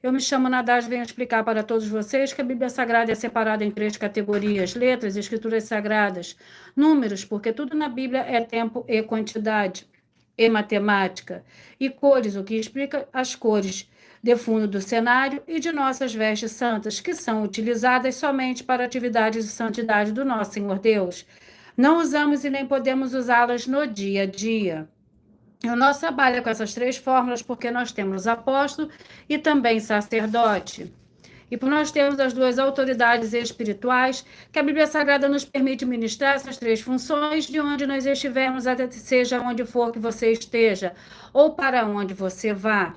Eu me chamo Nadage, venho explicar para todos vocês que a Bíblia Sagrada é separada em 3 categorias: letras, escrituras sagradas, números, porque tudo na Bíblia é tempo e quantidade, e matemática, e cores, o que explica as cores de fundo do cenário e de nossas vestes santas, que são utilizadas somente para atividades de santidade do nosso Senhor Deus. Não usamos e nem podemos usá-las no dia a dia. O nosso trabalho é com essas 3 fórmulas porque nós temos apóstolo e também sacerdote. E por nós termos as 2 autoridades espirituais, que a Bíblia Sagrada nos permite ministrar essas 3 funções de onde nós estivermos, seja onde for que você esteja, ou para onde você vá.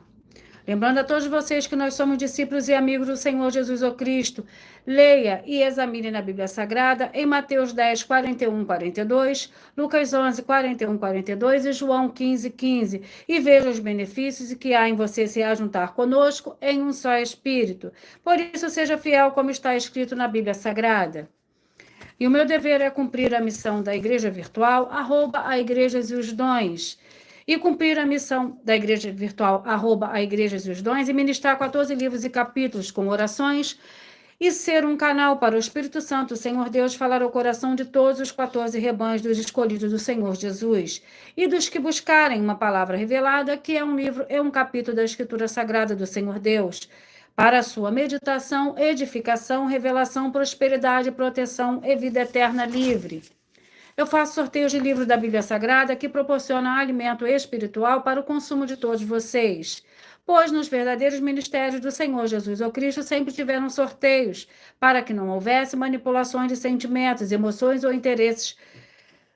Lembrando a todos vocês que nós somos discípulos e amigos do Senhor Jesus o Cristo. Leia e examine na Bíblia Sagrada em Mateus 10, 41, 42, Lucas 11, 41, 42 e João 15, 15. E veja os benefícios que há em você se ajuntar conosco em um só Espírito. Por isso, seja fiel como está escrito na Bíblia Sagrada. E o meu dever é cumprir a missão da Igreja Virtual, @ Igrejas e os Dons. E cumprir a missão da Igreja Virtual, @ Igrejas e os Dons, e ministrar 14 livros e capítulos com orações, e ser um canal para o Espírito Santo, o Senhor Deus, falar ao coração de todos os 14 rebanhos dos escolhidos do Senhor Jesus, e dos que buscarem uma palavra revelada, que é um livro, é um capítulo da Escritura Sagrada do Senhor Deus, para a sua meditação, edificação, revelação, prosperidade, proteção e vida eterna livre. Eu faço sorteios de livros da Bíblia Sagrada que proporcionam alimento espiritual para o consumo de todos vocês. Pois nos verdadeiros ministérios do Senhor Jesus ou Cristo sempre tiveram sorteios, para que não houvesse manipulações de sentimentos, emoções ou interesses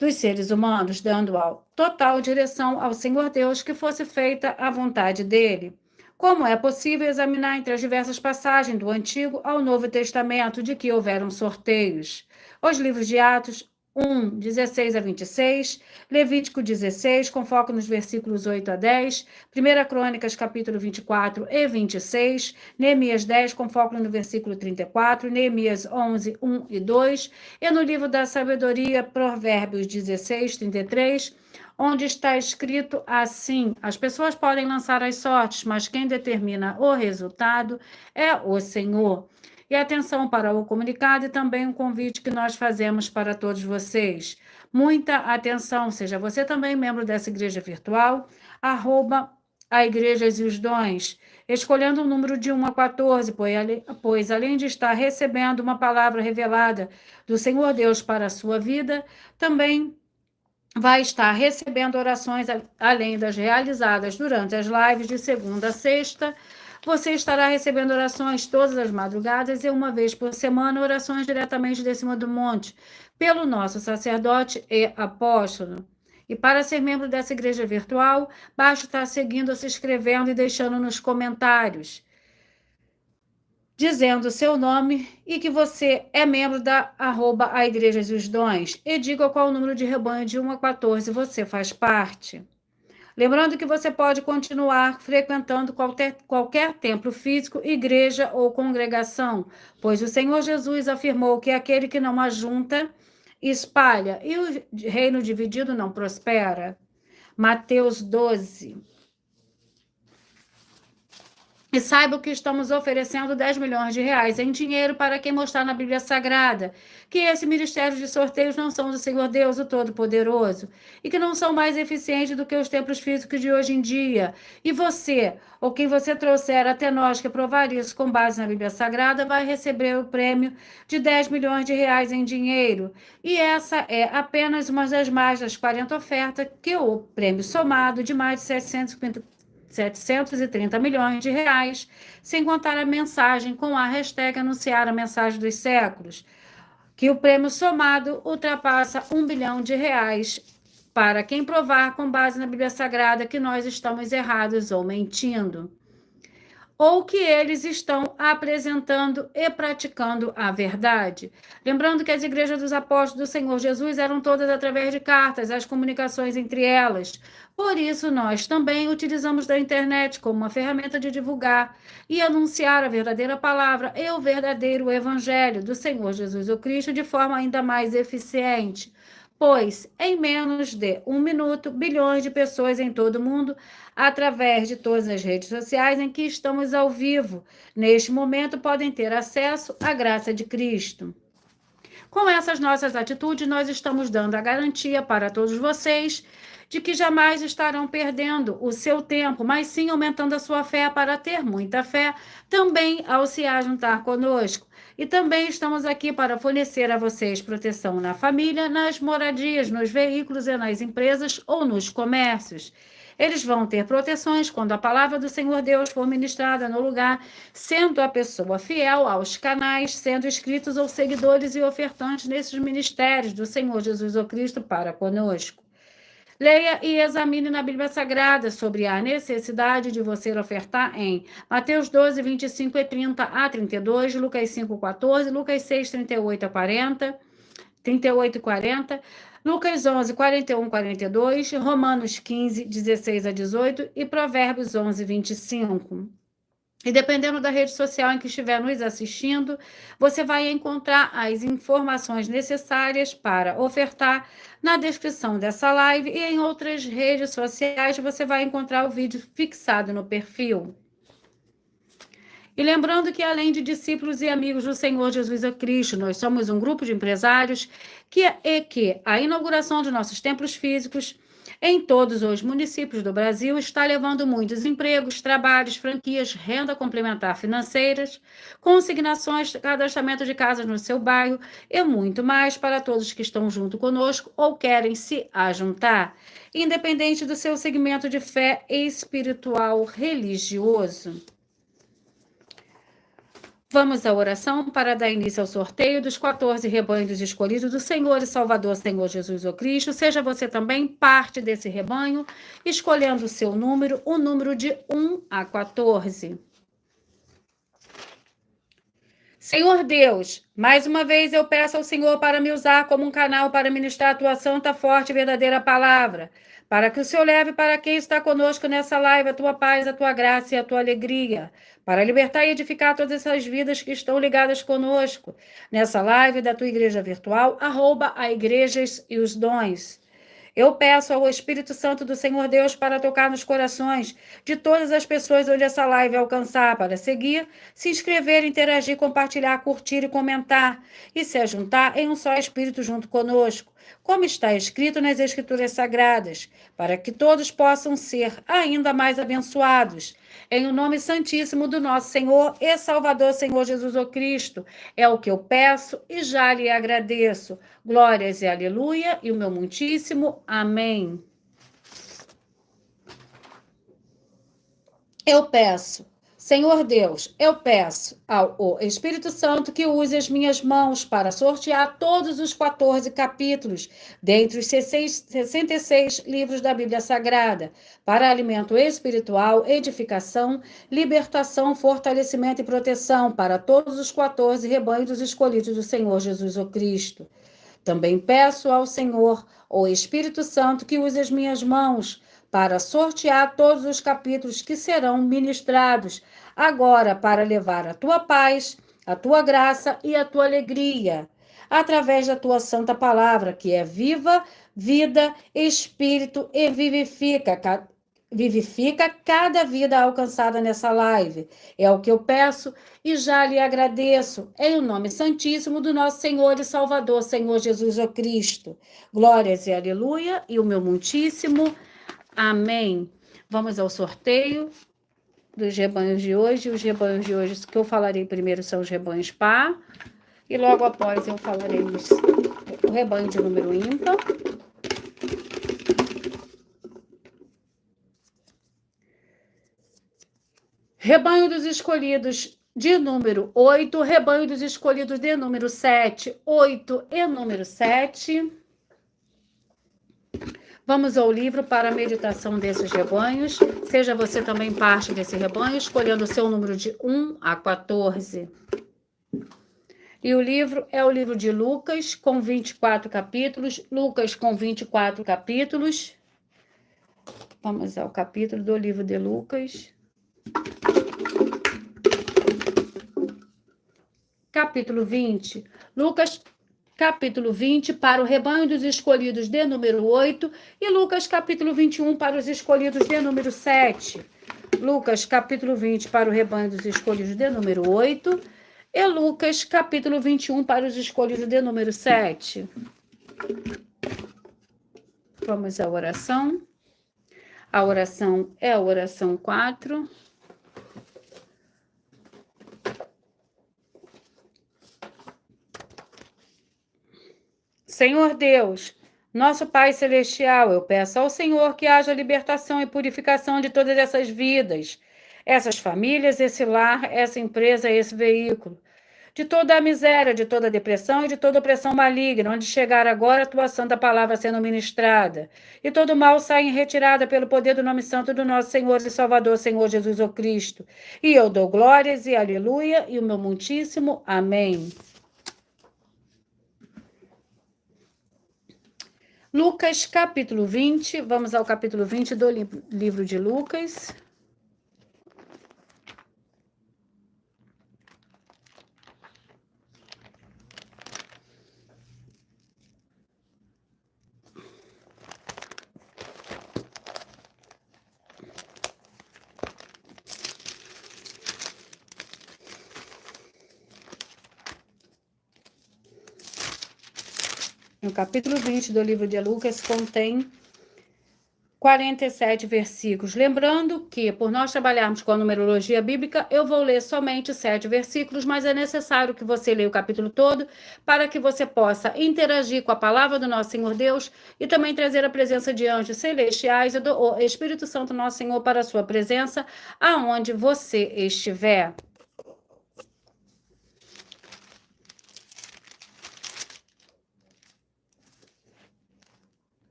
dos seres humanos, dando total direção ao Senhor Deus, que fosse feita a vontade dele. Como é possível examinar entre as diversas passagens do Antigo ao Novo Testamento de que houveram sorteios? Os livros de Atos 1, 16 a 26, Levítico 16, com foco nos versículos 8 a 10, 1 Crônicas, capítulo 24 e 26, Neemias 10, com foco no versículo 34, Neemias 11, 1 e 2, e no livro da Sabedoria, Provérbios 16, 33, onde está escrito assim: as pessoas podem lançar as sortes, mas quem determina o resultado é o Senhor. E atenção para o comunicado e também um convite que nós fazemos para todos vocês. Muita atenção, seja você também membro dessa igreja virtual, @ Igrejas e os Dons, escolhendo um número de 1 a 14, pois além de estar recebendo uma palavra revelada do Senhor Deus para a sua vida, também vai estar recebendo orações além das realizadas durante as lives de segunda a sexta. Você estará recebendo orações todas as madrugadas e uma vez por semana, orações diretamente de cima do monte, pelo nosso sacerdote e apóstolo. E para ser membro dessa igreja virtual, basta estar seguindo, se inscrevendo e deixando nos comentários, dizendo o seu nome e que você é membro da @ Igrejas e os Dons. E diga qual o número de rebanho de 1 a 14 você faz parte. Lembrando que você pode continuar frequentando qualquer templo físico, igreja ou congregação, pois o Senhor Jesus afirmou que aquele que não ajunta, espalha, e o reino dividido não prospera. Mateus 12. E saiba que estamos oferecendo 10 milhões de reais em dinheiro para quem mostrar na Bíblia Sagrada que esse ministério de sorteios não são do Senhor Deus, o Todo-Poderoso, e que não são mais eficientes do que os templos físicos de hoje em dia. E você, ou quem você trouxer até nós que provar isso com base na Bíblia Sagrada, vai receber o prêmio de 10 milhões de reais em dinheiro. E essa é apenas uma das mais das 40 ofertas que o prêmio somado de mais de 730 milhões de reais, sem contar a mensagem com a hashtag Anunciar a Mensagem dos Séculos, que o prêmio somado ultrapassa 1 bilhão de reais para quem provar com base na Bíblia Sagrada que nós estamos errados ou mentindo, ou que eles estão apresentando e praticando a verdade. Lembrando que as igrejas dos apóstolos do Senhor Jesus eram todas através de cartas, as comunicações entre elas. Por isso, nós também utilizamos da internet como uma ferramenta de divulgar e anunciar a verdadeira palavra e o verdadeiro evangelho do Senhor Jesus o Cristo de forma ainda mais eficiente. Pois, em menos de 1 minuto, bilhões de pessoas em todo o mundo, através de todas as redes sociais em que estamos ao vivo, neste momento, podem ter acesso à graça de Cristo. Com essas nossas atitudes, nós estamos dando a garantia para todos vocês de que jamais estarão perdendo o seu tempo, mas sim aumentando a sua fé para ter muita fé, também ao se juntar conosco. E também estamos aqui para fornecer a vocês proteção na família, nas moradias, nos veículos e nas empresas ou nos comércios. Eles vão ter proteções quando a palavra do Senhor Deus for ministrada no lugar, sendo a pessoa fiel aos canais, sendo inscritos ou seguidores e ofertantes nesses ministérios do Senhor Jesus ou Cristo para conosco. Leia e examine na Bíblia Sagrada sobre a necessidade de você ofertar em Mateus 12, 25 e 30 a 32, Lucas 5, 14, Lucas 6, 38 a 40, 38 e 40, Lucas 11, 41 42, Romanos 15, 16 a 18 e Provérbios 11, 25. E dependendo da rede social em que estiver nos assistindo, você vai encontrar as informações necessárias para ofertar na descrição dessa live e em outras redes sociais você vai encontrar o vídeo fixado no perfil. E lembrando que, além de discípulos e amigos do Senhor Jesus Cristo, nós somos um grupo de empresários que a inauguração de nossos templos físicos em todos os municípios do Brasil está levando muitos empregos, trabalhos, franquias, renda complementar financeiras, consignações, cadastramento de casas no seu bairro e muito mais para todos que estão junto conosco ou querem se ajuntar, independente do seu segmento de fé espiritual religioso. Vamos à oração para dar início ao sorteio dos 14 rebanhos escolhidos do Senhor e Salvador, Senhor Jesus o Cristo. Seja você também parte desse rebanho, escolhendo o seu número, o número de 1 a 14. Senhor Deus, mais uma vez eu peço ao Senhor para me usar como um canal para ministrar a tua santa, forte e verdadeira palavra, para que o Senhor leve para quem está conosco nessa live a tua paz, a tua graça e a tua alegria, para libertar e edificar todas essas vidas que estão ligadas conosco, nessa live da tua igreja virtual, @aigrejas e os dons. Eu peço ao Espírito Santo do Senhor Deus para tocar nos corações de todas as pessoas onde essa live alcançar, para seguir, se inscrever, interagir, compartilhar, curtir e comentar, e se ajuntar em um só Espírito junto conosco, como está escrito nas Escrituras Sagradas, para que todos possam ser ainda mais abençoados. Em o nome santíssimo do nosso Senhor e Salvador, Senhor Jesus o Cristo, é o que eu peço e já lhe agradeço. Glórias e aleluia, e o meu muitíssimo amém. Eu peço, Senhor Deus, eu peço ao Espírito Santo que use as minhas mãos para sortear todos os 14 capítulos dentre os 66 livros da Bíblia Sagrada, para alimento espiritual, edificação, libertação, fortalecimento e proteção para todos os 14 rebanhos escolhidos do Senhor Jesus o Cristo. Também peço ao Senhor, o Espírito Santo, que use as minhas mãos para sortear todos os capítulos que serão ministrados agora para levar a tua paz, a tua graça e a tua alegria, através da tua santa palavra, que é viva, vida, espírito e vivifica cada vida alcançada nessa live. É o que eu peço e já lhe agradeço, em o nome santíssimo do nosso Senhor e Salvador, Senhor Jesus o Cristo. Glórias e aleluia, e o meu muitíssimo amém. Vamos ao sorteio dos rebanhos de hoje. Os rebanhos de hoje que eu falarei primeiro são os rebanhos par, e logo após eu falarei o rebanho de número ímpar. Rebanho dos escolhidos de número 8, rebanho dos escolhidos de número 7, 8 e número 7. Vamos ao livro para a meditação desses rebanhos. Seja você também parte desse rebanho, escolhendo o seu número de 1 a 14. E o livro é o livro de Lucas, com 24 capítulos. Lucas com 24 capítulos. Vamos ao capítulo do livro de Lucas. Capítulo 20. Lucas, capítulo 20, para o rebanho dos escolhidos, de número 8, e Lucas, capítulo 21, para os escolhidos, de número 7. Lucas, capítulo 20, para o rebanho dos escolhidos, de número 8, e Lucas, capítulo 21, para os escolhidos, de número 7. Vamos à oração. A oração é a oração 4. Senhor Deus, nosso Pai Celestial, eu peço ao Senhor que haja libertação e purificação de todas essas vidas, essas famílias, esse lar, essa empresa, esse veículo, de toda a miséria, de toda a depressão e de toda a opressão maligna, onde chegar agora a tua santa palavra sendo ministrada, e todo mal sai em retirada pelo poder do nome santo do nosso Senhor e Salvador, Senhor Jesus o Cristo. E eu dou glórias e aleluia, e o meu muitíssimo amém. Lucas, capítulo 20, vamos ao capítulo 20 do livro de Lucas. No capítulo 20 do livro de Lucas contém 47 versículos. Lembrando que, por nós trabalharmos com a numerologia bíblica, eu vou ler somente 7 versículos, mas é necessário que você leia o capítulo todo para que você possa interagir com a palavra do nosso Senhor Deus e também trazer a presença de anjos celestiais e do Espírito Santo, nosso Senhor, para a sua presença, aonde você estiver.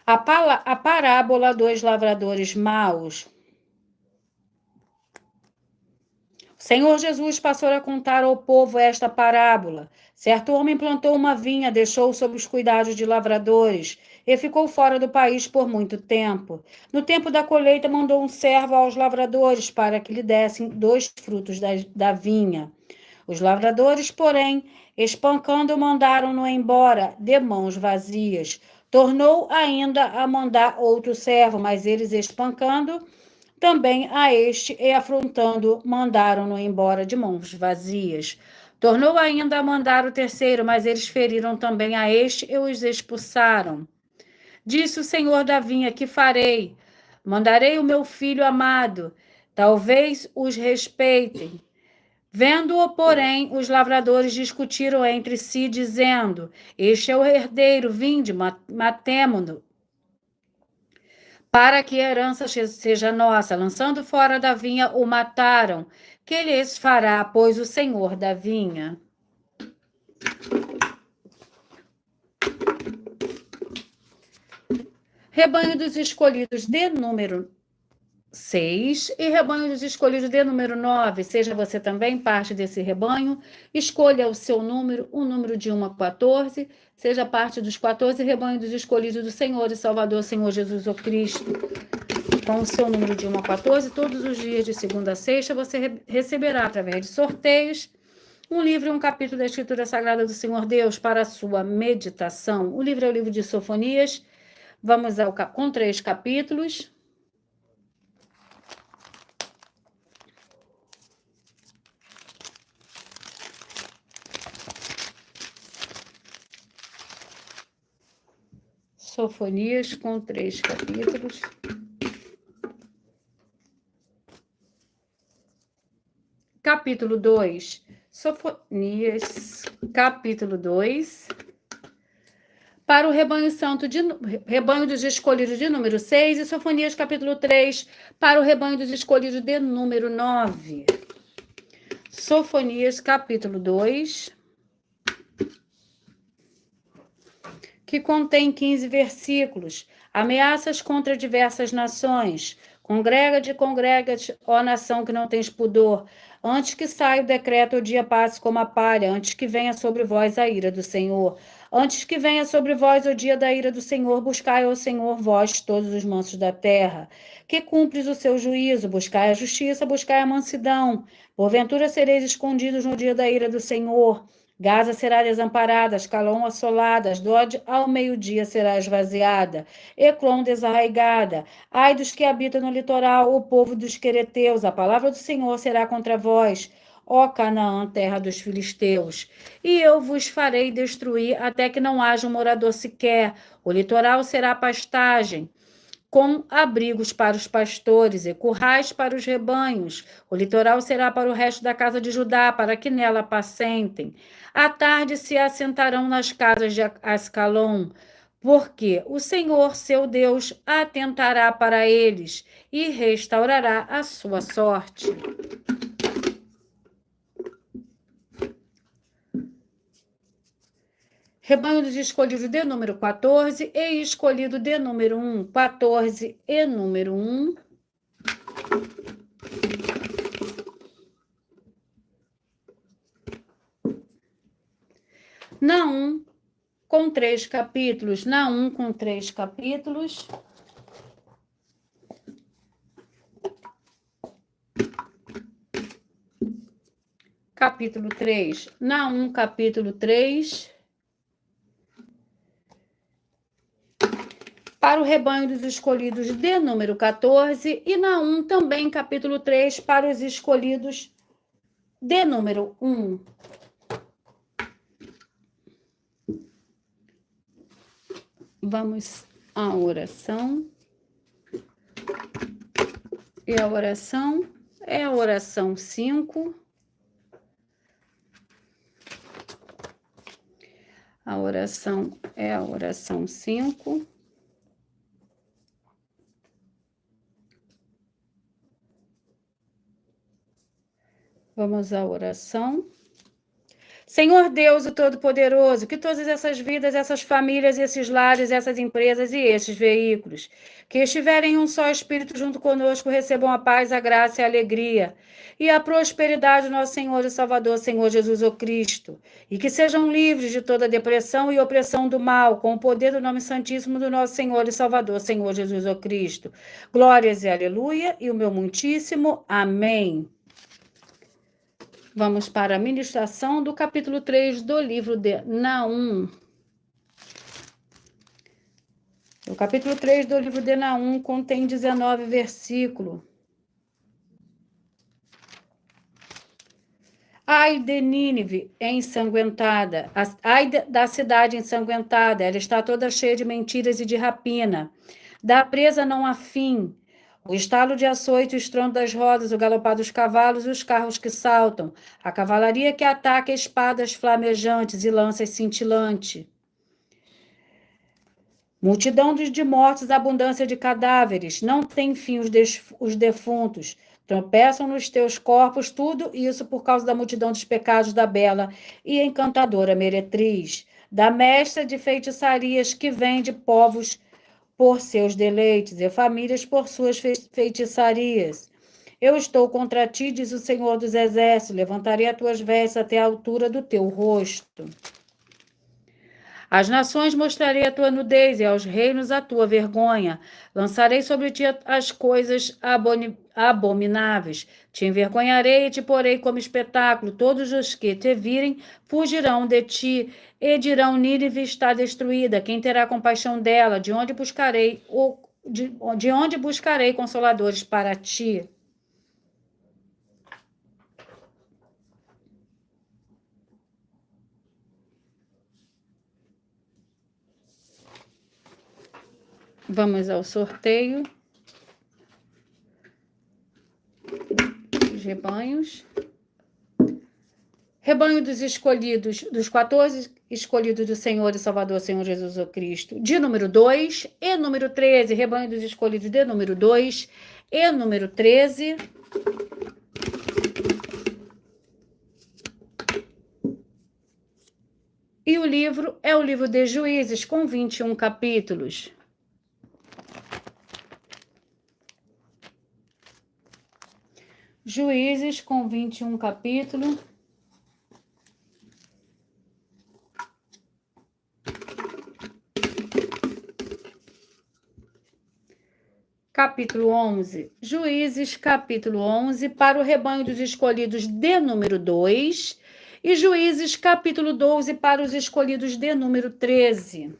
A parábola dos lavradores maus. O Senhor Jesus passou a contar ao povo esta parábola. Certo homem plantou uma vinha, deixou sob os cuidados de lavradores e ficou fora do país por muito tempo. No tempo da colheita, mandou um servo aos lavradores para que lhe dessem 2 frutos da vinha. Os lavradores, porém, espancando, mandaram-no embora de mãos vazias. Tornou ainda a mandar outro servo, mas eles, espancando também a este e afrontando, mandaram-no embora de mãos vazias. Tornou ainda a mandar o terceiro, mas eles feriram também a este e os expulsaram. Disse o Senhor da vinha: que farei? Mandarei o meu filho amado, talvez os respeitem. Vendo-o, porém, os lavradores discutiram entre si, dizendo: este é o herdeiro, vinde, matemo-no, para que a herança seja nossa. Lançando fora da vinha, o mataram. Que lhes fará, pois, o Senhor da vinha? Rebanho dos escolhidos, de número 6, e rebanho dos escolhidos, de número 9. Seja você também parte desse rebanho. Escolha o seu número, o número de 1 a 14. Seja parte dos 14 rebanhos dos escolhidos do Senhor e Salvador, Senhor Jesus o Cristo. Com o seu número de 1 a 14, todos os dias de segunda a sexta, você receberá, através de sorteios, um livro e um capítulo da Escritura Sagrada do Senhor Deus para a sua meditação. O livro é o livro de Sofonias. Vamos com 3 capítulos. Sofonias com 3 capítulos. Capítulo 2. Sofonias, capítulo 2. Para o rebanho santo, rebanho dos escolhidos, de número 6. E Sofonias, capítulo 3. Para o rebanho dos escolhidos, de número 9. Sofonias, capítulo 2. Que contém 15 versículos. Ameaças contra diversas nações. Congrega-te, ó nação que não tens pudor. Antes que saia o decreto, o dia passe como a palha. Antes que venha sobre vós a ira do Senhor. Antes que venha sobre vós o dia da ira do Senhor, buscai ao Senhor, vós, todos os mansos da terra. Que cumpres o seu juízo, buscai a justiça, buscai a mansidão. Porventura sereis escondidos no dia da ira do Senhor. Gaza será desamparada, Ascalon assolada, Asdod ao meio-dia será esvaziada, Ecrom desarraigada. Ai dos que habitam no litoral, o povo dos quereteus, a palavra do Senhor será contra vós, ó Canaã, terra dos filisteus. E eu vos farei destruir até que não haja um morador sequer. O litoral será pastagem, com abrigos para os pastores e currais para os rebanhos. O litoral será para o resto da casa de Judá, para que nela apacentem. À tarde se assentarão nas casas de Ascalon, porque o Senhor, seu Deus, atentará para eles e restaurará a sua sorte. Rebanho dos escolhidos de número 14 e escolhido de número 1. 14 e número 1. Naum com 3 capítulos. Naum com 3 capítulos. Capítulo 3. Naum, capítulo 3. Para o rebanho dos escolhidos de número 14, e Naum também, capítulo 3, para os escolhidos de número 1. Vamos à oração. E a oração é a oração 5. A oração é a oração 5. Vamos à oração. Senhor Deus, o Todo-Poderoso, que todas essas vidas, essas famílias, esses lares, essas empresas e esses veículos, que estiverem em um só Espírito junto conosco, recebam a paz, a graça e a alegria e a prosperidade do nosso Senhor e Salvador, Senhor Jesus o Cristo, e que sejam livres de toda depressão e opressão do mal, com o poder do nome santíssimo do nosso Senhor e Salvador, Senhor Jesus o Cristo. Glórias e aleluia, e o meu muitíssimo amém. Vamos para a ministração do capítulo 3 do livro de Naum. O capítulo 3 do livro de Naum contém 19 versículos. Ai de Nínive ensanguentada, ai da cidade ensanguentada, ela está toda cheia de mentiras e de rapina. Da presa não há fim. O estalo de açoite, o estrondo das rodas, o galopar dos cavalos e os carros que saltam, a cavalaria que ataca espadas flamejantes e lanças cintilantes. Multidão de mortos, abundância de cadáveres, não tem fim os defuntos, tropeçam nos teus corpos, tudo isso por causa da multidão dos pecados da bela e encantadora meretriz, da mestra de feitiçarias que vende povos por seus deleites e famílias por suas feitiçarias. Eu estou contra ti, diz o Senhor dos Exércitos, levantarei as tuas vestes até a altura do teu rosto. Às nações mostrarei a tua nudez e aos reinos a tua vergonha. Lançarei sobre ti as coisas abomináveis. Te envergonharei e te porei como espetáculo. Todos os que te virem fugirão de ti e dirão: Nínive está destruída. Quem terá compaixão dela? De onde buscarei consoladores para ti? Vamos ao sorteio. Os rebanhos. Rebanho dos escolhidos, dos 14 escolhidos do Senhor e Salvador, Senhor Jesus o Cristo, de número 2 e número 13. Rebanho dos escolhidos de número 2 e número 13. E o livro é o livro de Juízes, com 21 capítulos. Juízes, com 21 capítulos. Capítulo 11. Juízes, capítulo 11, para o rebanho dos escolhidos de número 2 E Juízes, capítulo 12, para os escolhidos de número 13.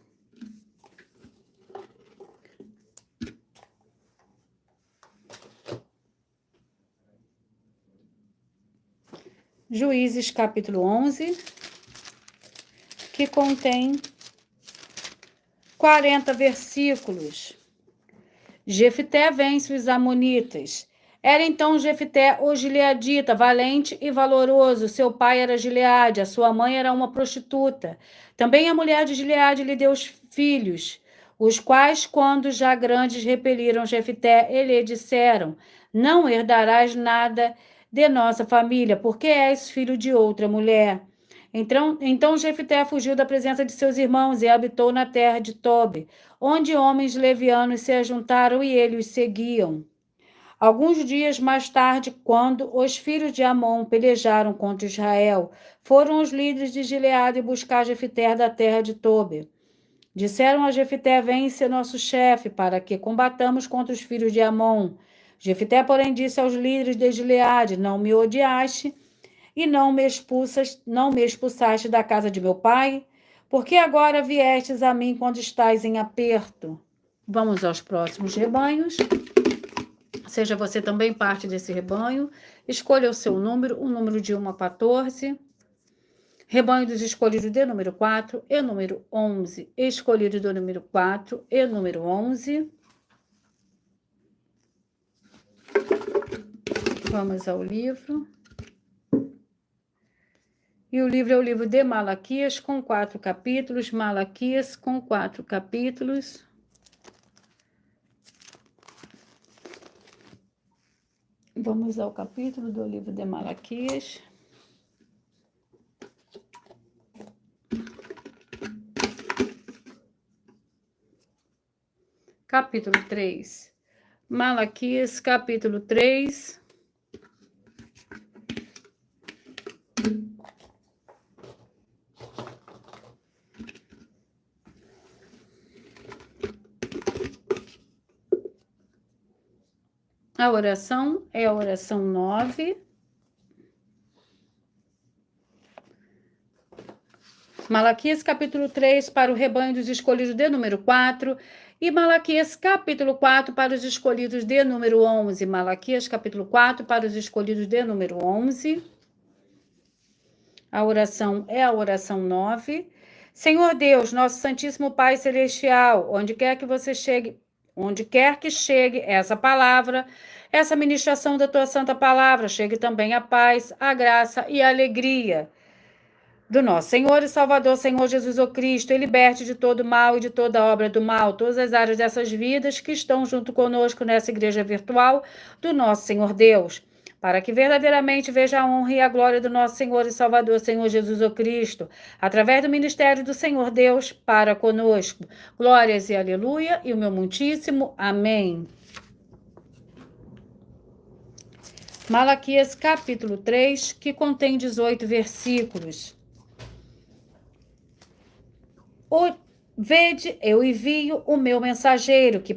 Juízes, capítulo 11, que contém 40 versículos. Jefté vence os amonitas. Era então Jefté o gileadita, valente e valoroso. Seu pai era Gileade, a sua mãe era uma prostituta. Também a mulher de Gileade lhe deu os filhos, os quais, quando já grandes, repeliram Jefté e lhe disseram: não herdarás nada de nossa família, porque és filho de outra mulher. Então Jefté fugiu da presença de seus irmãos e habitou na terra de Tobi, onde homens levianos se ajuntaram e ele os seguiam. Alguns dias mais tarde, quando os filhos de Amon pelejaram contra Israel, foram os líderes de Gileade buscar Jefté da terra de Tobi. Disseram a Jefté: vem ser nosso chefe, para que combatamos contra os filhos de Amon. Jefté, porém, disse aos líderes de Gileade: não me odiaste e não me expulsaste da casa de meu pai? Porque agora viestes a mim quando estais em aperto? Vamos aos próximos rebanhos. Seja você também parte desse rebanho. Escolha o seu número, o número de 1 a 14. Rebanho dos escolhidos de número 4 e número 11. Escolhido do número 4 e número 11. Vamos ao livro. E o livro é o livro de Malaquias, com 4 capítulos. Malaquias, com 4 capítulos. Vamos ao capítulo do livro de Malaquias. Capítulo 3. Malaquias, capítulo 3. A oração é a oração 9. Malaquias, capítulo 3, para o rebanho dos escolhidos de número 4. E Malaquias, capítulo 4, para os escolhidos de número 11. Malaquias, capítulo 4, para os escolhidos de número 11. A oração é a oração 9. Senhor Deus, nosso Santíssimo Pai Celestial, onde quer que chegue essa palavra, essa ministração da tua santa palavra, chegue também a paz, a graça e a alegria do nosso Senhor e Salvador, Senhor Jesus o Cristo, e liberte de todo mal e de toda obra do mal, todas as áreas dessas vidas que estão junto conosco nessa igreja virtual do nosso Senhor Deus, para que verdadeiramente veja a honra e a glória do nosso Senhor e Salvador, Senhor Jesus o Cristo, através do ministério do Senhor Deus para conosco. Glórias e aleluia, e o meu muitíssimo amém. Malaquias capítulo 3, que contém 18 versículos. Vede, eu envio o meu mensageiro que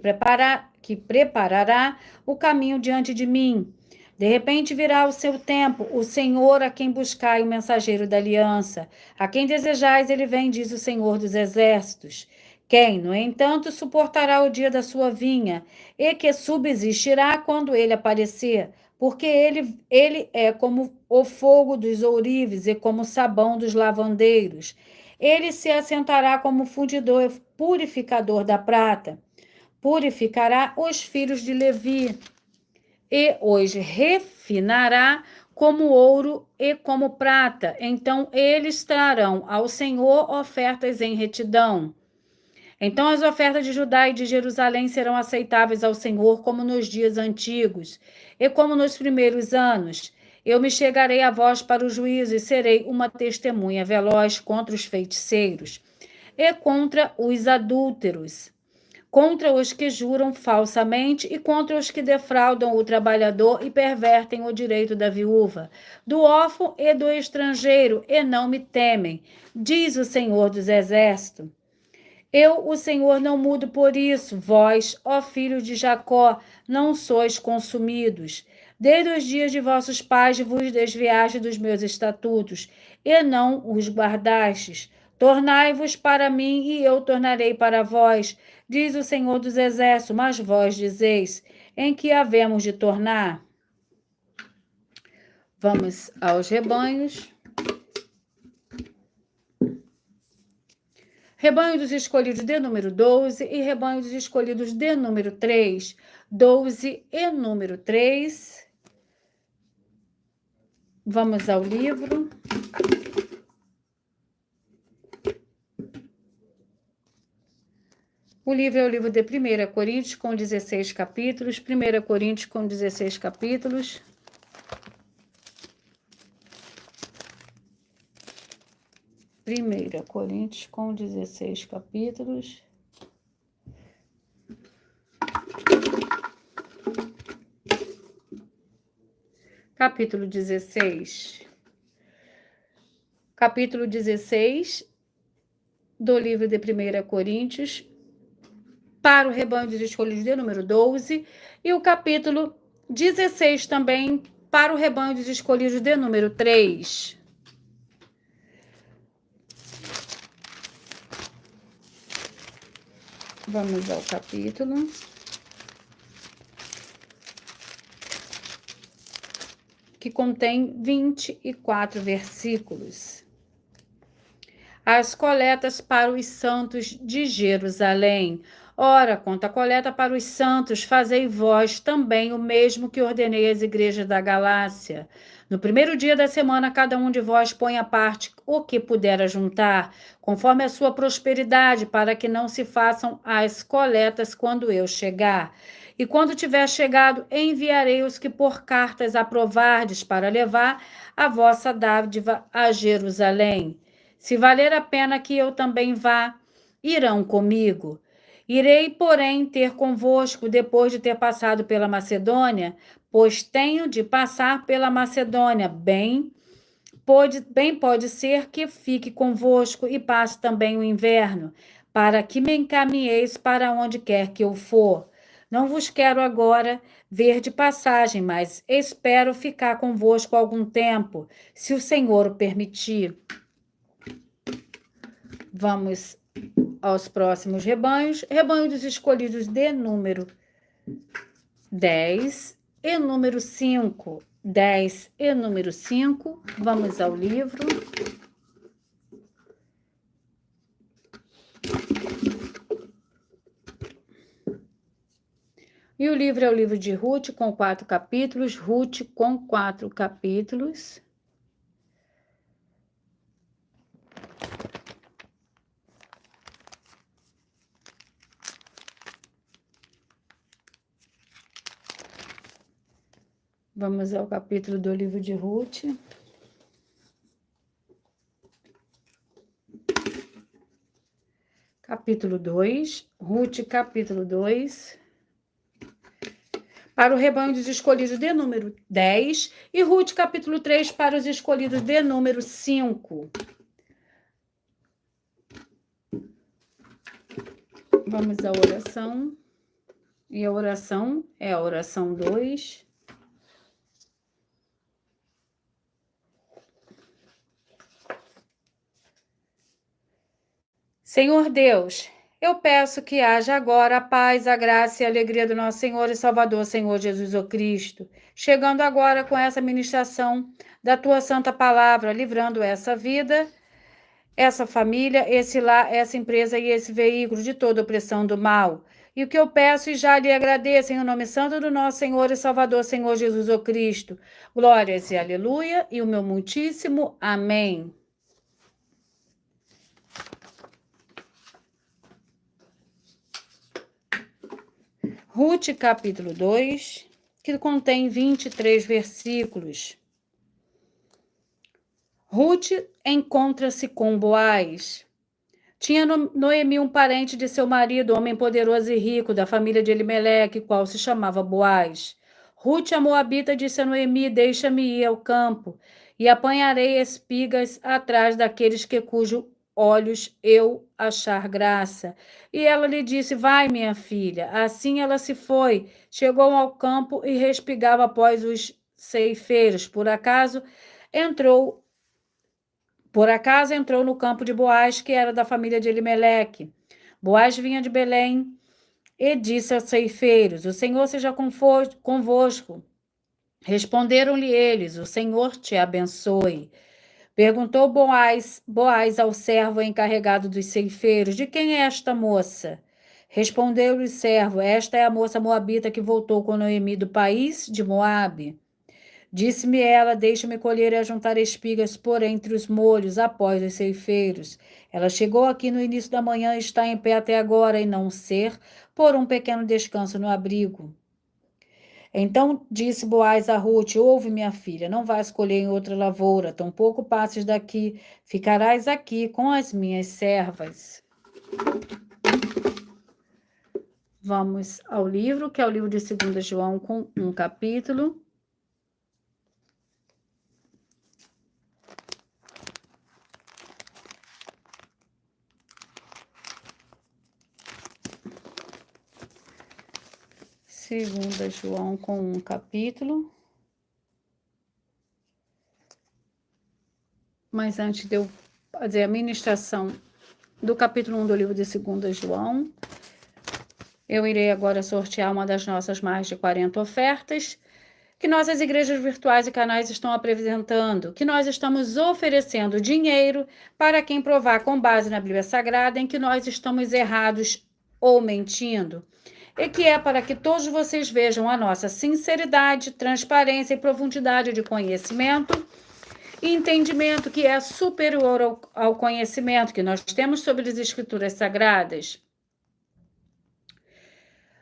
preparará o caminho diante de mim. De repente virá o seu tempo, o Senhor a quem buscai o mensageiro da aliança. A quem desejais ele vem, diz o Senhor dos exércitos. Quem, no entanto, suportará o dia da sua vinha, e que subsistirá quando ele aparecer, porque ele é como o fogo dos ourives e como o sabão dos lavandeiros. Ele se assentará como fundidor e purificador da prata. Purificará os filhos de Levi e os refinará como ouro e como prata. Então eles trarão ao Senhor ofertas em retidão. Então as ofertas de Judá e de Jerusalém serão aceitáveis ao Senhor como nos dias antigos e como nos primeiros anos. Eu me chegarei a vós para o juízo e serei uma testemunha veloz contra os feiticeiros e contra os adúlteros, contra os que juram falsamente e contra os que defraudam o trabalhador e pervertem o direito da viúva, do órfão e do estrangeiro, e não me temem, diz o Senhor dos Exércitos. Eu, o Senhor, não mudo por isso. Vós, ó filhos de Jacó, não sois consumidos. Desde os dias de vossos pais vos desviaste dos meus estatutos, e não os guardastes. Tornai-vos para mim, e eu tornarei para vós, diz o Senhor dos Exércitos. Mas vós dizeis, em que havemos de tornar? Vamos aos rebanhos. Rebanho dos escolhidos de número 12 e rebanho dos escolhidos de número 3. 12 e número 3. Vamos ao livro. O livro é o livro de 1 Coríntios, com 16 capítulos. 1 Coríntios, com 16 capítulos. Primeira Coríntios, com 16 capítulos. Capítulo 16. Capítulo 16 do livro de 1 Coríntios, para o rebanho dos escolhidos de número 12, e o capítulo 16 também para o rebanho dos escolhidos de número 3. Vamos ao capítulo. Que contém 24 versículos. As coletas para os santos de Jerusalém. Ora, quanto à coleta para os santos, fazei vós também o mesmo que ordenei às igrejas da Galácia. No primeiro dia da semana, cada um de vós põe à parte o que puder ajuntar, conforme a sua prosperidade, para que não se façam as coletas quando eu chegar. E quando tiver chegado, enviarei os que por cartas aprovardes para levar a vossa dádiva a Jerusalém. Se valer a pena que eu também vá, irão comigo. Irei, porém, ter convosco depois de ter passado pela Macedônia, pois tenho de passar pela Macedônia. Bem pode ser que fique convosco e passe também o inverno, para que me encaminheis para onde quer que eu for. Não vos quero agora ver de passagem, mas espero ficar convosco algum tempo, se o Senhor o permitir. Vamos aos próximos rebanhos. Rebanho dos escolhidos de número 10 e número 5. 10 e número 5. Vamos ao livro. E o livro é o livro de Ruth, com 4 capítulos. Ruth, com 4 capítulos. Vamos ao capítulo do livro de Ruth. Capítulo 2. Ruth, capítulo 2. Para o rebanho dos escolhidos de número 10. E Ruth, capítulo 3, para os escolhidos de número 5. Vamos à oração. E a oração é a oração 2. Senhor Deus, eu peço que haja agora a paz, a graça e a alegria do nosso Senhor e Salvador, Senhor Jesus o Cristo, chegando agora com essa ministração da tua santa palavra, livrando essa vida, essa família, esse lar, essa empresa e esse veículo de toda opressão do mal. E o que eu peço e já lhe agradeço em nome santo do nosso Senhor e Salvador, Senhor Jesus o Cristo. Glórias e aleluia, e o meu muitíssimo amém. Ruth, capítulo 2, que contém 23 versículos. Ruth encontra-se com Boaz. Tinha Noemi um parente de seu marido, homem poderoso e rico, da família de Elimeleque, qual se chamava Boaz. Ruth, a moabita, disse a Noemi: deixa-me ir ao campo, e apanharei espigas atrás daqueles cujo olhos eu achar graça. E ela lhe disse: vai, minha filha. Assim ela se foi, chegou ao campo e respigava após os ceifeiros. Por acaso entrou no campo de Boaz, que era da família de Elimeleque. Boaz vinha de Belém e disse aos ceifeiros: o Senhor seja convosco. Responderam-lhe eles: o Senhor te abençoe. Perguntou Boaz ao servo encarregado dos ceifeiros: de quem é esta moça? Respondeu-lhe o servo: esta é a moça moabita que voltou com Noemi do país de Moabe. Disse-me ela: deixa-me colher e ajuntar espigas por entre os molhos após os ceifeiros. Ela chegou aqui no início da manhã e está em pé até agora, e não ser por um pequeno descanso no abrigo. Então disse Boaz a Rute: ouve, minha filha, não vás colher em outra lavoura, tampouco passes daqui, ficarás aqui com as minhas servas. Vamos ao livro, que é o livro de 2 João, com um capítulo. Segunda João com um capítulo. Mas antes de eu fazer a ministração do capítulo 1 do livro de 2 João, eu irei agora sortear uma das nossas mais de 40 ofertas que nossas igrejas virtuais e canais estão apresentando, que nós estamos oferecendo dinheiro para quem provar com base na Bíblia Sagrada em que nós estamos errados ou mentindo. E que é para que todos vocês vejam a nossa sinceridade, transparência e profundidade de conhecimento e entendimento que é superior ao conhecimento que nós temos sobre as Escrituras Sagradas.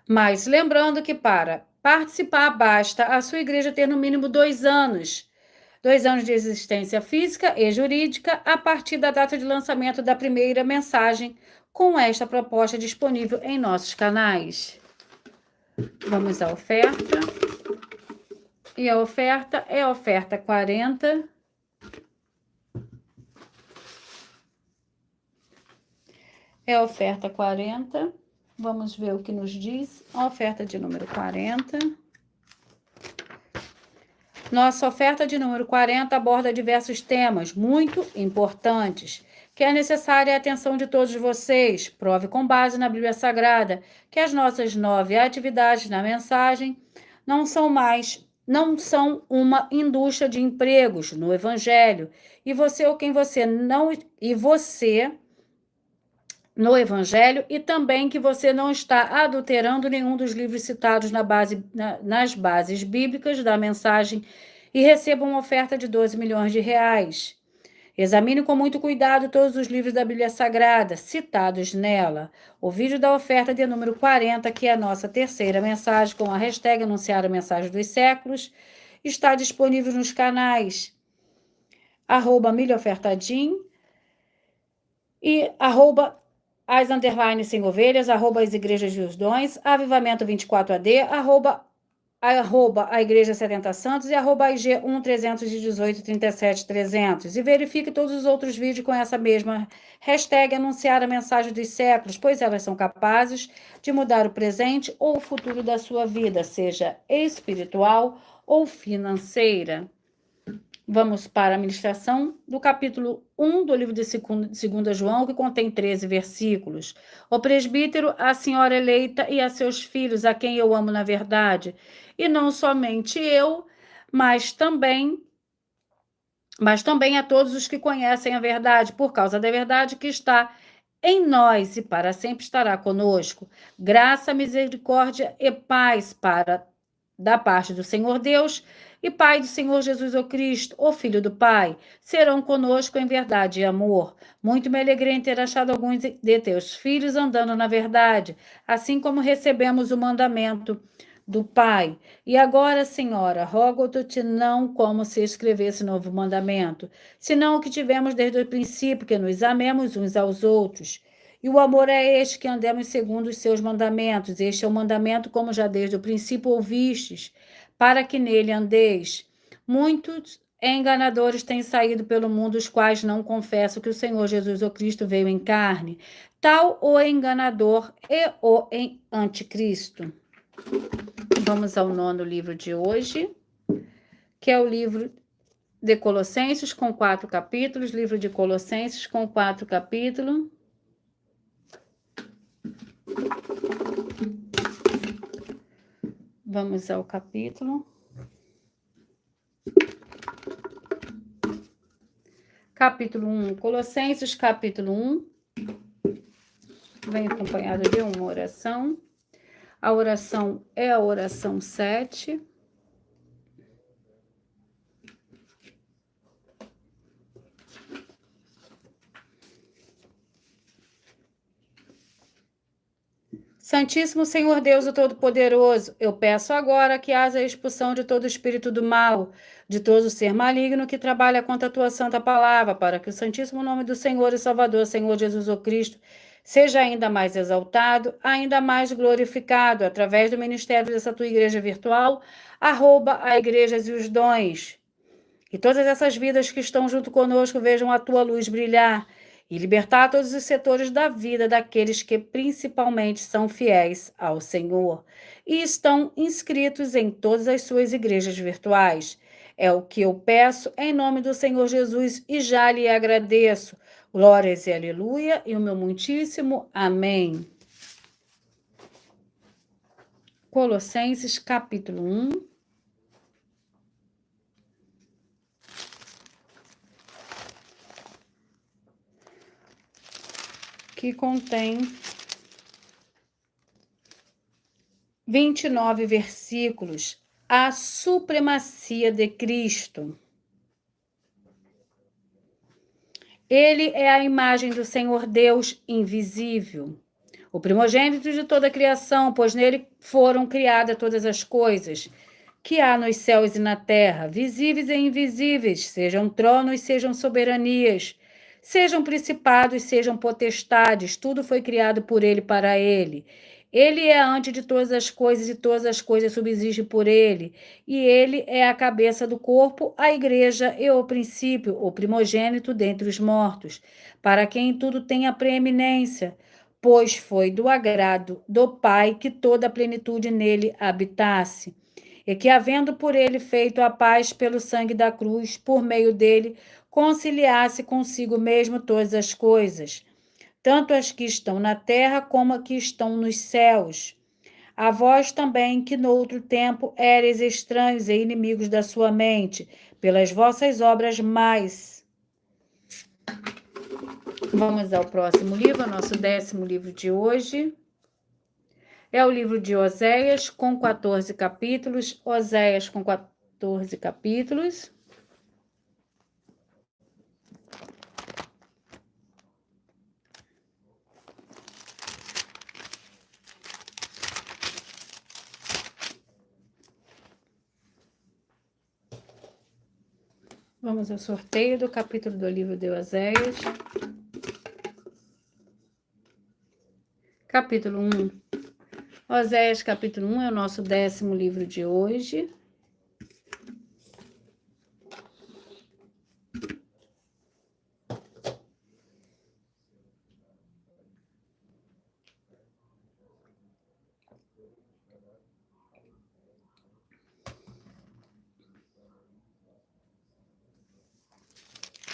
Mas lembrando que para participar basta a sua igreja ter no mínimo 2 anos. 2 anos de existência física e jurídica a partir da data de lançamento da primeira mensagem com esta proposta disponível em nossos canais. Vamos à oferta. E a oferta é a oferta 40. É a oferta 40. Vamos ver o que nos diz. A oferta de número 40. Nossa oferta de número 40 aborda diversos temas muito importantes, que é necessária a atenção de todos vocês. Prove com base na Bíblia Sagrada que as nossas 9 atividades na mensagem não são uma indústria de empregos no Evangelho. E você ou quem você não... E você... no Evangelho, e também que você não está adulterando nenhum dos livros citados nas bases bíblicas da mensagem e receba uma oferta de 12 milhões de reais. Examine com muito cuidado todos os livros da Bíblia Sagrada citados nela. O vídeo da oferta de número 40, que é a nossa terceira mensagem, com a hashtag Anunciar a Mensagem dos Séculos, está disponível nos canais @milhaofertadim e @as_sem ovelhas, @as igrejas dos dons, avivamento 24AD, @a igreja 70 santos e @ig 1-318-37-300. E verifique todos os outros vídeos com essa mesma hashtag Anunciar a Mensagem dos Séculos, pois elas são capazes de mudar o presente ou o futuro da sua vida, seja espiritual ou financeira. Vamos para a ministração do capítulo 1 do livro de 2 João, que contém 13 versículos. O presbítero, a senhora eleita e a seus filhos, a quem eu amo na verdade, e não somente eu, mas também a todos os que conhecem a verdade, por causa da verdade que está em nós e para sempre estará conosco. Graça, misericórdia e paz da parte do Senhor Deus e Pai do Senhor Jesus o Cristo, o Filho do Pai, serão conosco em verdade e amor. Muito me alegrei em ter achado alguns de teus filhos andando na verdade, assim como recebemos o mandamento do Pai. E agora, Senhora, rogo-te não como se escrevesse novo mandamento, senão o que tivemos desde o princípio, que nos amemos uns aos outros. E o amor é este, que andemos segundo os seus mandamentos. Este é o mandamento, como já desde o princípio ouvistes, para que nele andeis. Muito enganadores têm saído pelo mundo, os quais não confessam que o Senhor Jesus, o Cristo, veio em carne. Tal o enganador e o anticristo. Vamos ao 9º livro de hoje, que é o livro de Colossenses, com 4 capítulos. Livro de Colossenses, com 4 capítulos. Vamos ao capítulo. Capítulo 1, Colossenses, capítulo 1. Vem acompanhado de uma oração. A oração é a oração 7. Santíssimo Senhor Deus, o Todo-Poderoso, eu peço agora que haja a expulsão de todo espírito do mal, de todo ser maligno que trabalha contra a tua santa palavra, para que o santíssimo nome do Senhor e Salvador, Senhor Jesus o Cristo, seja ainda mais exaltado, ainda mais glorificado, através do ministério dessa tua igreja virtual, @ igrejas e os dons. Que todas essas vidas que estão junto conosco vejam a tua luz brilhar, e libertar todos os setores da vida daqueles que principalmente são fiéis ao Senhor e estão inscritos em todas as suas igrejas virtuais. É o que eu peço em nome do Senhor Jesus e já lhe agradeço. Glórias e aleluia e o meu muitíssimo amém. Colossenses capítulo 1. Que contém 29 versículos, a supremacia de Cristo. Ele é a imagem do Senhor Deus invisível, o primogênito de toda a criação, pois nele foram criadas todas as coisas que há nos céus e na terra, visíveis e invisíveis, sejam tronos, sejam soberanias, sejam principados, sejam potestades, tudo foi criado por ele para ele. Ele é antes de todas as coisas e todas as coisas subsistem por ele. E ele é a cabeça do corpo, a igreja e o princípio, o primogênito dentre os mortos, para quem tudo tem a preeminência, pois foi do agrado do Pai que toda a plenitude nele habitasse. E que, havendo por ele feito a paz pelo sangue da cruz, por meio dele, conciliasse consigo mesmo todas as coisas, tanto as que estão na terra como as que estão nos céus. A vós também, que no outro tempo éreis estranhos e inimigos da sua mente, pelas vossas obras mais. Vamos ao próximo livro, nosso 10º livro de hoje. É o livro de Oséias, com 14 capítulos. Oséias, com 14 capítulos. Vamos ao sorteio do capítulo do livro de Oséias. Capítulo 1. Oséias, capítulo 1, é o nosso 10º livro de hoje.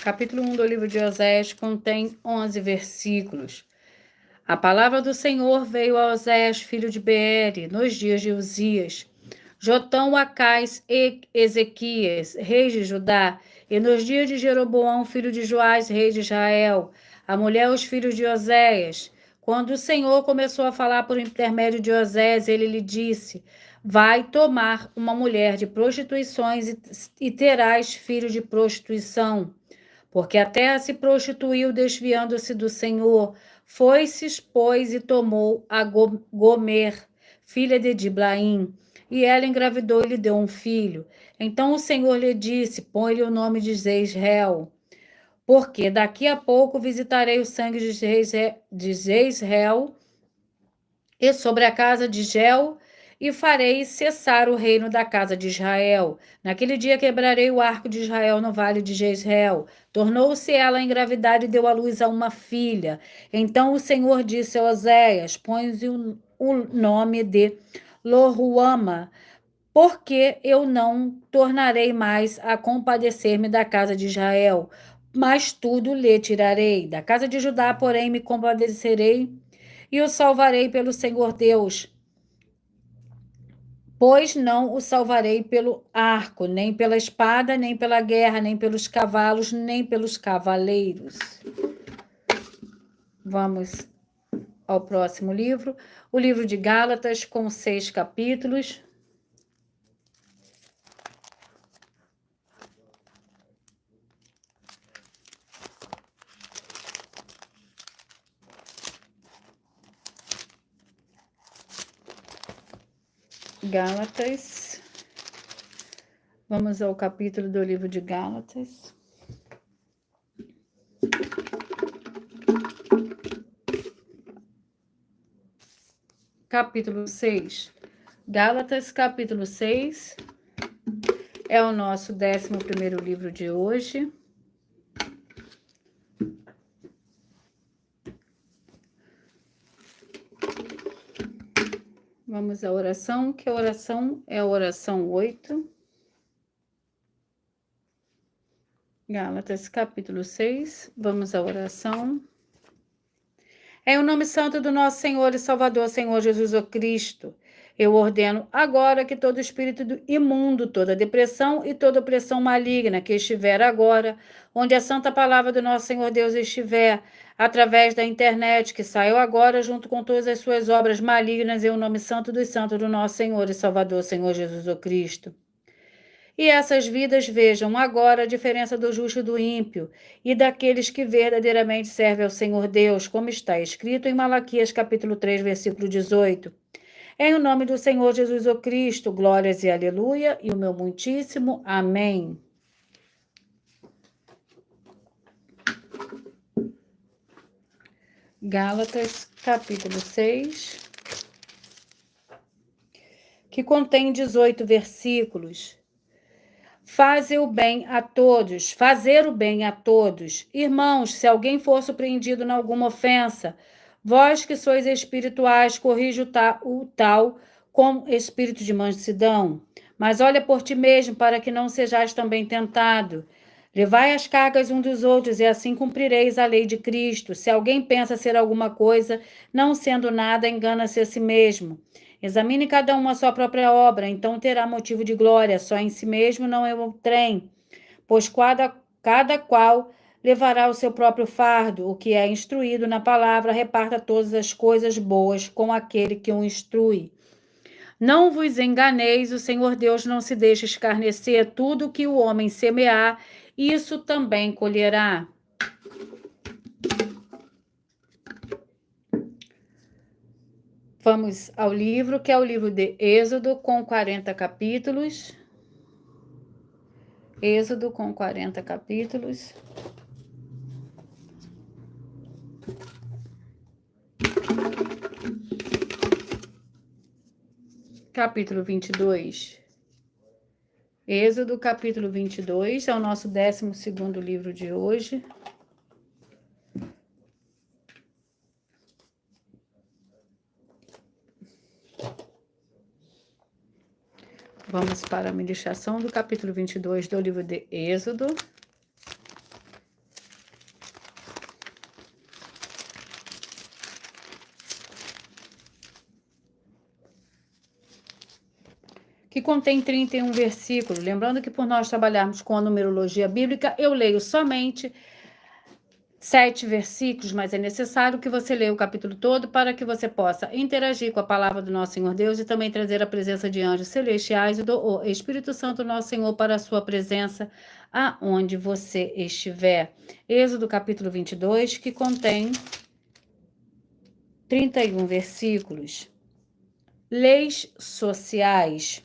Capítulo 1 do livro de Oséias contém 11 versículos. A palavra do Senhor veio a Oséias, filho de Beere, nos dias de Uzias, Jotão, Acais e Ezequias, reis de Judá, e nos dias de Jeroboão, filho de Joás, rei de Israel, a mulher os filhos de Oséias. Quando o Senhor começou a falar por intermédio de Oséias, ele lhe disse: vai tomar uma mulher de prostituições e terás filho de prostituição. Porque a terra se prostituiu, desviando-se do Senhor. Foi-se, pois, e tomou a Gomer, filha de Diblaim, e ela engravidou e lhe deu um filho. Então o Senhor lhe disse: põe-lhe o nome de Jezreel, porque daqui a pouco visitarei o sangue de Jezreel e sobre a casa de Gel e farei cessar o reino da casa de Israel. Naquele dia quebrarei o arco de Israel no vale de Jezreel. Tornou-se ela a engravidar e deu à luz a uma filha. Então o Senhor disse a Oséias: põe-lhe o nome de Loruama, porque eu não tornarei mais a compadecer-me da casa de Israel, mas tudo lhe tirarei. Da casa de Judá, porém, me compadecerei e o salvarei pelo Senhor Deus. Pois não o salvarei pelo arco, nem pela espada, nem pela guerra, nem pelos cavalos, nem pelos cavaleiros. Vamos ao próximo livro, o livro de Gálatas, com 6 capítulos. Gálatas. Vamos ao capítulo do livro de Gálatas. Capítulo 6. Gálatas, capítulo 6. É o nosso 11º livro de hoje. Vamos à oração, que a oração é a oração 8. Gálatas, capítulo 6. Vamos à oração. Em o nome santo do nosso Senhor e Salvador, Senhor Jesus o Cristo, eu ordeno agora que todo espírito imundo, toda depressão e toda opressão maligna que estiver agora, onde a santa palavra do nosso Senhor Deus estiver, através da internet, que saiu agora junto com todas as suas obras malignas, em o nome santo dos santos do nosso Senhor e Salvador, Senhor Jesus o Cristo. E essas vidas vejam agora a diferença do justo e do ímpio, e daqueles que verdadeiramente servem ao Senhor Deus, como está escrito em Malaquias capítulo 3, versículo 18. Em o nome do Senhor Jesus o Cristo, glórias e aleluia, e o meu muitíssimo amém. Gálatas capítulo 6, que contém 18 versículos. Fazer o bem a todos. Irmãos, se alguém for surpreendido em alguma ofensa, vós que sois espirituais, corrija o tal com espírito de mansidão. Mas olha por ti mesmo, para que não sejais também tentado. Levai as cargas uns dos outros, e assim cumprireis a lei de Cristo. Se alguém pensa ser alguma coisa, não sendo nada, engana-se a si mesmo. Examine cada um a sua própria obra, então terá motivo de glória, só em si mesmo, não é outrem. Pois cada qual levará o seu próprio fardo. O que é instruído na palavra, reparta todas as coisas boas com aquele que o instrui. Não vos enganeis, o Senhor Deus não se deixa escarnecer. Tudo que o homem semear, isso também colherá. Vamos ao livro, que é o livro de Êxodo, com 40 capítulos. Êxodo, com 40 capítulos. Capítulo 22. Êxodo, capítulo 22, é o nosso 12º livro de hoje. Vamos para a ministração do capítulo 22 do livro de Êxodo. Que contém 31 versículos. Lembrando que por nós trabalharmos com a numerologia bíblica, eu leio somente 7 versículos, mas é necessário que você leia o capítulo todo para que você possa interagir com a palavra do nosso Senhor Deus e também trazer a presença de anjos celestiais e do Espírito Santo, nosso Senhor, para a sua presença aonde você estiver. Êxodo capítulo 22, que contém 31 versículos. Leis sociais.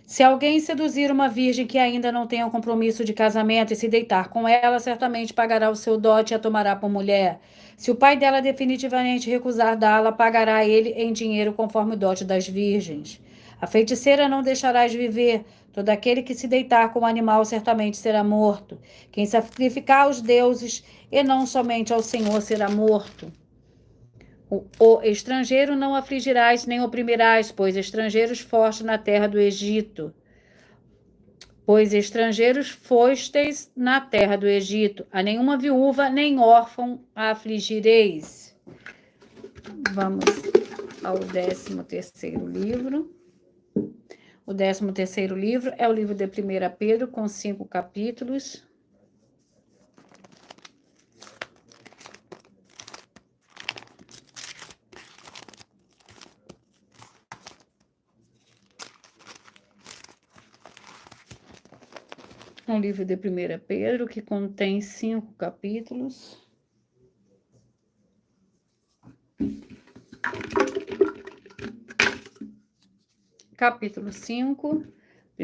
Se alguém seduzir uma virgem que ainda não tenha um compromisso de casamento e se deitar com ela, certamente pagará o seu dote e a tomará por mulher. Se o pai dela definitivamente recusar dá-la, pagará ele em dinheiro conforme o dote das virgens. A feiticeira não deixarás viver. Todo aquele que se deitar com o animal certamente será morto. Quem sacrificar aos deuses e não somente ao Senhor será morto. O estrangeiro não afligirás nem oprimirás, pois estrangeiros foste na terra do Egito. Pois estrangeiros fostes na terra do Egito. A nenhuma viúva nem órfão afligireis. Vamos ao 13º livro. O 13º livro é o livro de 1 Pedro, com 5 capítulos. Um livro de 1 Pedro que contém 5 capítulos. Capítulo 5, 1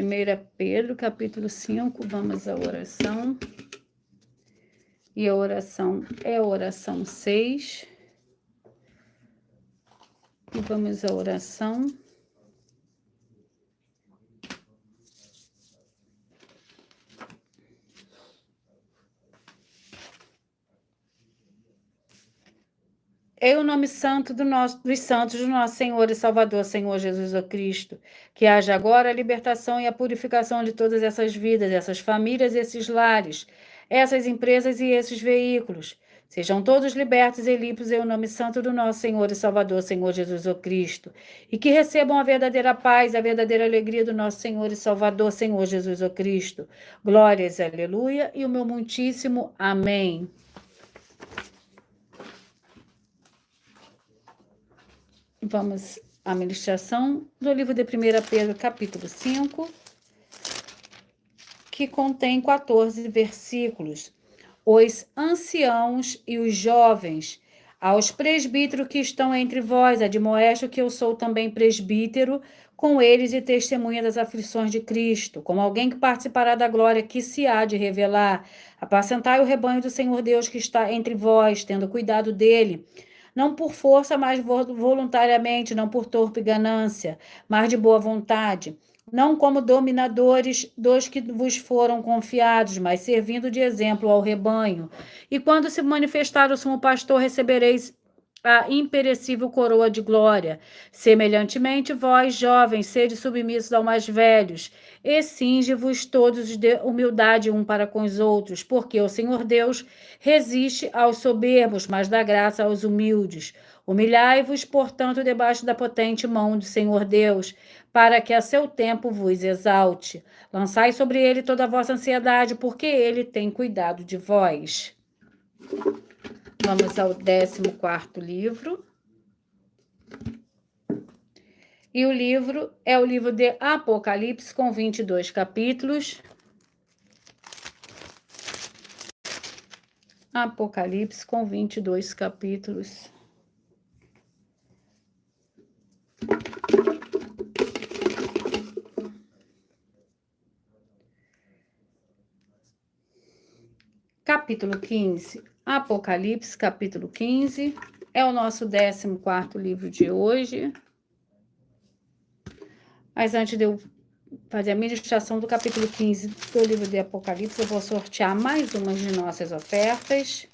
Pedro, capítulo 5, vamos à oração. E a oração é a oração 6. E vamos à oração. É o nome santo dos santos do nosso Senhor e Salvador, Senhor Jesus Cristo, que haja agora a libertação e a purificação de todas essas vidas, essas famílias, esses lares, essas empresas e esses veículos. Sejam todos libertos e limpos em o nome santo do nosso Senhor e Salvador, Senhor Jesus Cristo, e que recebam a verdadeira paz, a verdadeira alegria do nosso Senhor e Salvador, Senhor Jesus Cristo. Glórias, aleluia, e o meu muitíssimo amém. Vamos à ministração do livro de 1 Pedro, capítulo 5, que contém 14 versículos. Os anciãos e os jovens, aos presbíteros que estão entre vós, admoesto que eu sou também presbítero com eles e testemunha das aflições de Cristo, como alguém que participará da glória que se há de revelar. Apacentai o rebanho do Senhor Deus que está entre vós, tendo cuidado dele, não por força, mas voluntariamente, não por torpe ganância, mas de boa vontade, não como dominadores dos que vos foram confiados, mas servindo de exemplo ao rebanho. E quando se manifestar o sumo pastor, recebereis a imperecível coroa de glória. Semelhantemente, vós, jovens, sede submissos aos mais velhos, e cinge-vos todos de humildade um para com os outros, porque o Senhor Deus resiste aos soberbos, mas dá graça aos humildes. Humilhai-vos, portanto, debaixo da potente mão do Senhor Deus, para que a seu tempo vos exalte. Lançai sobre ele toda a vossa ansiedade, porque ele tem cuidado de vós. Vamos ao 14º livro. E o livro é o livro de Apocalipse, com 22 capítulos. Apocalipse, com 22 capítulos. Capítulo 15. Apocalipse, capítulo 15, é o nosso 14º livro de hoje. Mas antes de eu fazer a ministração do capítulo 15 do livro de Apocalipse, eu vou sortear mais umas de nossas ofertas.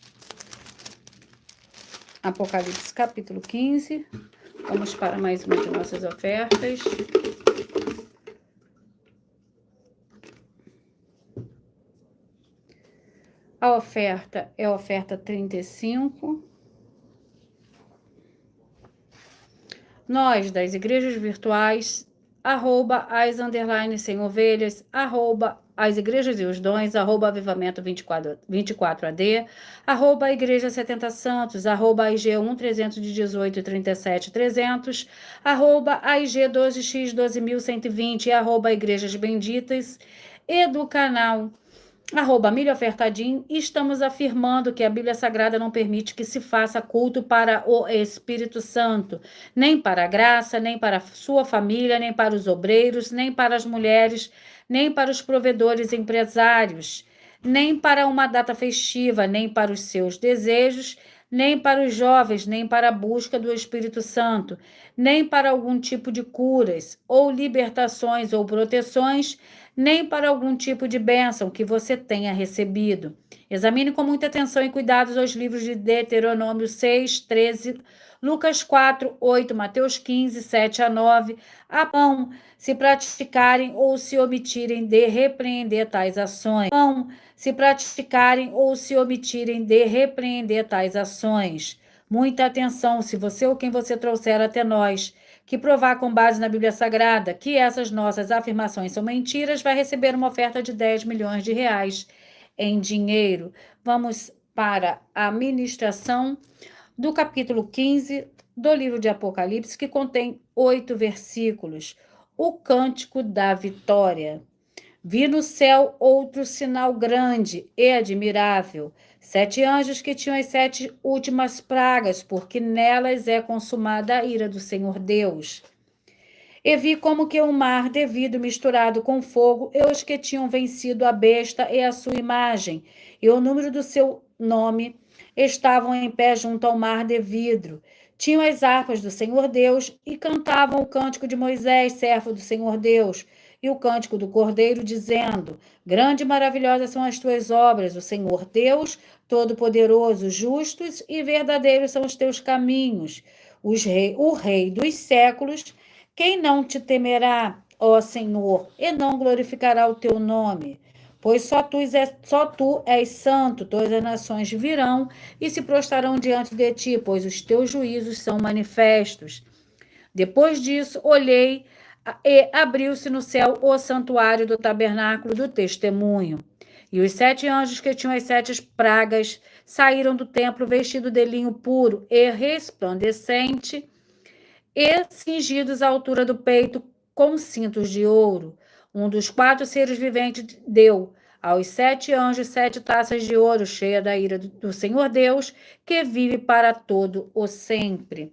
Apocalipse, capítulo 15. Vamos para mais uma de nossas ofertas. A oferta é a oferta 35. Nós, das igrejas virtuais, @as_sem-ovelhas, @as igrejas e os dons, @avivamento 24AD, @igreja 70 Santos, @IG1 318 37 300, @IG 12X 12.120 e @igrejas benditas, e do canal @milhaofertadim, estamos afirmando que a Bíblia Sagrada não permite que se faça culto para o Espírito Santo, nem para a graça, nem para a sua família, nem para os obreiros, nem para as mulheres, nem para os provedores empresários, nem para uma data festiva, nem para os seus desejos, nem para os jovens, nem para a busca do Espírito Santo, nem para algum tipo de curas, ou libertações ou proteções, nem para algum tipo de bênção que você tenha recebido. Examine com muita atenção e cuidado os livros de Deuteronômio 6, 13, Lucas 4, 8, Mateus 15, 7 a 9. A mão, se praticarem ou se omitirem de repreender tais ações. Se praticarem ou se omitirem de repreender tais ações. Muita atenção, se você ou quem você trouxer até nós que provar com base na Bíblia Sagrada que essas nossas afirmações são mentiras, vai receber uma oferta de 10 milhões de reais em dinheiro. Vamos para a ministração do capítulo 15 do livro de Apocalipse, que contém 8 versículos. O cântico da vitória. Vi no céu outro sinal grande e admirável, 7 anjos que tinham as 7 últimas pragas, porque nelas é consumada a ira do Senhor Deus. E vi como que um mar devido misturado com fogo, e os que tinham vencido a besta e a sua imagem, e o número do seu nome, estavam em pé junto ao mar de vidro. Tinham as harpas do Senhor Deus e cantavam o cântico de Moisés, servo do Senhor Deus, e o cântico do Cordeiro, dizendo: Grande e maravilhosas são as tuas obras, o Senhor Deus, Todo-Poderoso, justos e verdadeiros são os teus caminhos. O Rei dos séculos, quem não te temerá, ó Senhor, e não glorificará o teu nome? Pois só tu és santo, todas as nações virão e se prostrarão diante de ti, pois os teus juízos são manifestos. Depois disso, olhei e abriu-se no céu o santuário do tabernáculo do testemunho. E os 7 anjos que tinham as 7 pragas saíram do templo vestidos de linho puro e resplandecente e cingidos à altura do peito com cintos de ouro. Um dos 4 seres viventes deu aos 7 anjos 7 taças de ouro, cheia da ira do Senhor Deus, que vive para todo o sempre.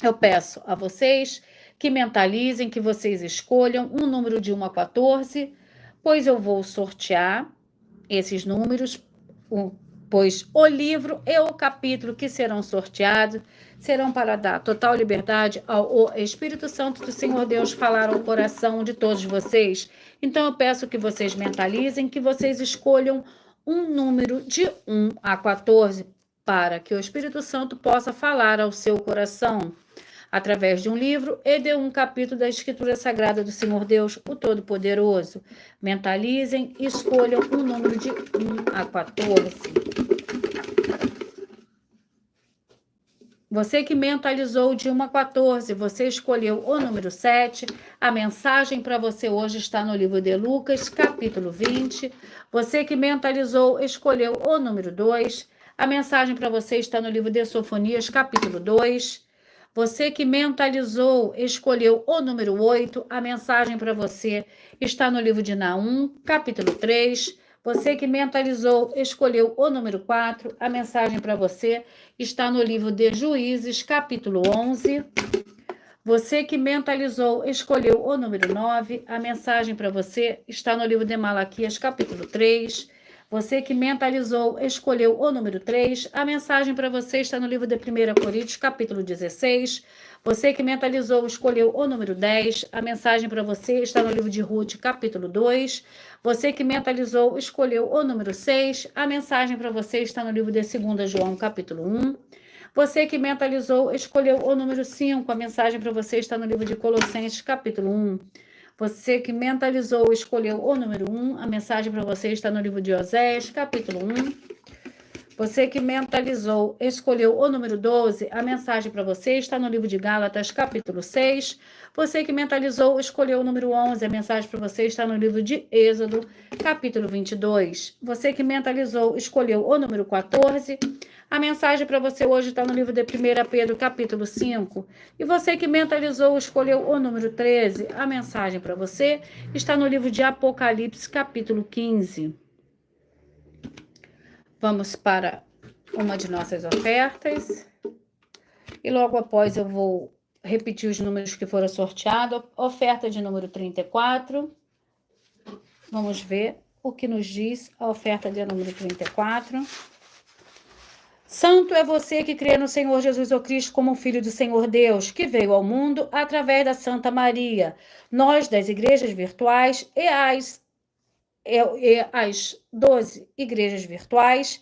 Eu peço a vocês que mentalizem, que vocês escolham um número de 1 a 14, pois eu vou sortear esses números, pois o livro e o capítulo que serão sorteados serão para dar total liberdade ao Espírito Santo do Senhor Deus falar ao coração de todos vocês. Então eu peço que vocês mentalizem, que vocês escolham um número de 1 a 14, para que o Espírito Santo possa falar ao seu coração, através de um livro e de um capítulo da Escritura Sagrada do Senhor Deus, o Todo-Poderoso. Mentalizem e escolham um número de 1 a 14. Você que mentalizou de 1 a 14, você escolheu o número 7. A mensagem para você hoje está no livro de Lucas, capítulo 20. Você que mentalizou, escolheu o número 2. A mensagem para você está no livro de Sofonias, capítulo 2. Você que mentalizou, escolheu o número 8, a mensagem para você está no livro de Naum, capítulo 3. Você que mentalizou, escolheu o número 4, a mensagem para você está no livro de Juízes, capítulo 11. Você que mentalizou, escolheu o número 9, a mensagem para você está no livro de Malaquias, capítulo 3. Você que mentalizou, escolheu o número 3, a mensagem para você está no livro de 1 Coríntios, capítulo 16. Você que mentalizou, escolheu o número 10, a mensagem para você está no livro de Ruth, capítulo 2. Você que mentalizou, escolheu o número 6, a mensagem para você está no livro de 2 João, capítulo 1. Você que mentalizou, escolheu o número 5, a mensagem para você está no livro de Colossenses, capítulo 1. Você que mentalizou, escolheu o número 1, a mensagem para você está no livro de Oséias, capítulo 1. Você que mentalizou, escolheu o número 12, a mensagem para você está no livro de Gálatas, capítulo 6. Você que mentalizou, escolheu o número 11, a mensagem para você está no livro de Êxodo, capítulo 22. Você que mentalizou, escolheu o número 14, a mensagem para você hoje está no livro de 1 Pedro, capítulo 5. E você que mentalizou, escolheu o número 13, a mensagem para você está no livro de Apocalipse, capítulo 15. Vamos para uma de nossas ofertas. E logo após eu vou repetir os números que foram sorteados. Oferta de número 34. Vamos ver o que nos diz a oferta de número 34. Santo é você que crê no Senhor Jesus o Cristo como Filho do Senhor Deus, que veio ao mundo através da Santa Maria. Nós, das igrejas virtuais e as 12 igrejas virtuais,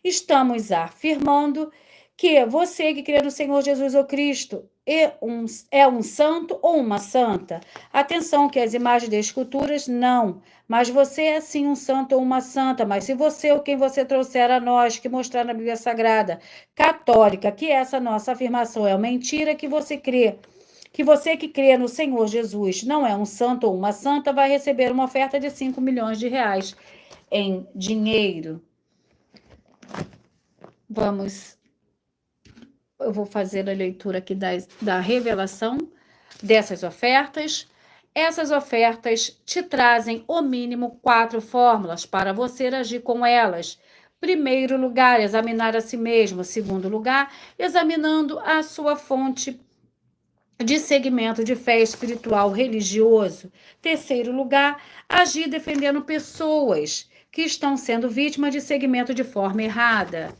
estamos afirmando que você que crê no Senhor Jesus o Cristo é um santo ou uma santa. Atenção que as imagens de esculturas não, mas você é sim um santo ou uma santa, mas se você ou quem você trouxer a nós, que mostrar na Bíblia Sagrada católica que essa nossa afirmação é mentira, que você que crê no Senhor Jesus não é um santo ou uma santa, vai receber uma oferta de 5 milhões de reais em dinheiro. Eu vou fazer a leitura aqui da revelação dessas ofertas. Essas ofertas te trazem, o mínimo, 4 fórmulas para você agir com elas. Primeiro lugar, examinar a si mesmo. Segundo lugar, examinando a sua fonte de segmento de fé espiritual religioso. Terceiro lugar, agir defendendo pessoas que estão sendo vítimas de segmento de forma errada.